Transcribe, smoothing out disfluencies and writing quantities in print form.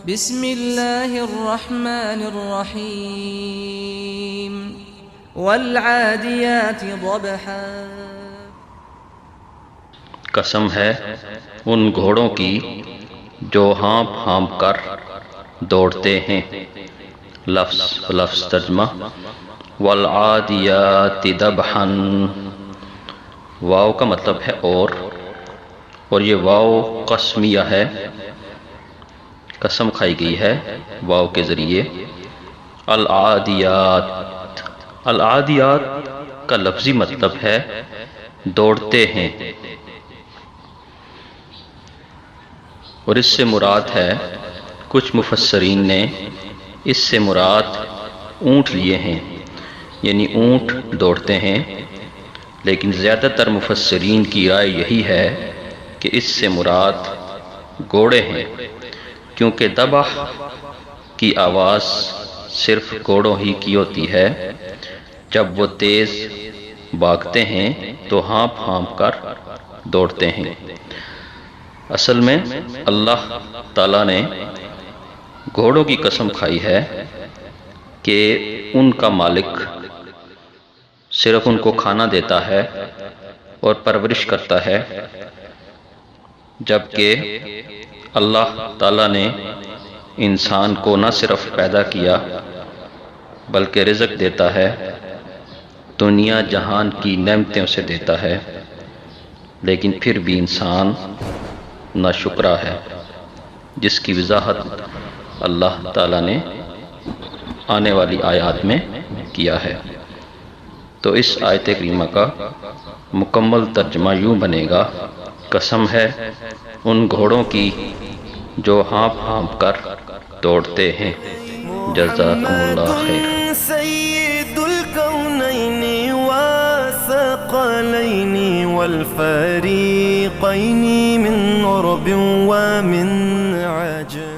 بسم اللہ الرحمن الرحیم والعادیات ضبحا، قسم ہے ان گھوڑوں کی جو ہانپ ہانپ کر دوڑتے ہیں۔ لفظ ترجمہ والعادیات ضبحا، واو کا مطلب ہے اور یہ واو قسمیہ ہے، قسم کھائی گئی ہے واو کے ذریعے۔ العادیات کا لفظی مطلب ہے دوڑتے ہیں، اور اس سے مراد ہے، کچھ مفسرین نے اس سے مراد اونٹ لیے ہیں، یعنی اونٹ دوڑتے ہیں، لیکن زیادہ تر مفسرین کی رائے یہی ہے کہ اس سے مراد گھوڑے ہیں، کیونکہ ذبح کی آواز صرف گھوڑوں ہی کی ہوتی ہے۔ جب وہ تیز بھاگتے ہیں تو ہانپ ہانپ کر دوڑتے ہیں۔ اصل میں اللہ تعالیٰ نے گھوڑوں کی قسم کھائی ہے کہ ان کا مالک صرف ان کو کھانا دیتا ہے اور پرورش کرتا ہے، جبکہ اللہ تعالیٰ نے انسان کو نہ صرف پیدا کیا بلکہ رزق دیتا ہے، دنیا جہان کی نعمتیں اسے دیتا ہے، لیکن پھر بھی انسان ناشکرا ہے، جس کی وضاحت اللہ تعالیٰ نے آنے والی آیات میں کیا ہے۔ تو اس آیت کریمہ کا مکمل ترجمہ یوں بنے گا، قسم ہے ان گھوڑوں کی جو ہانپ ہانپ کر دوڑتے ہیں۔ جزاکم اللہ خیر۔ سید الکونین والثقلین والفریقین من عرب ومن عجم۔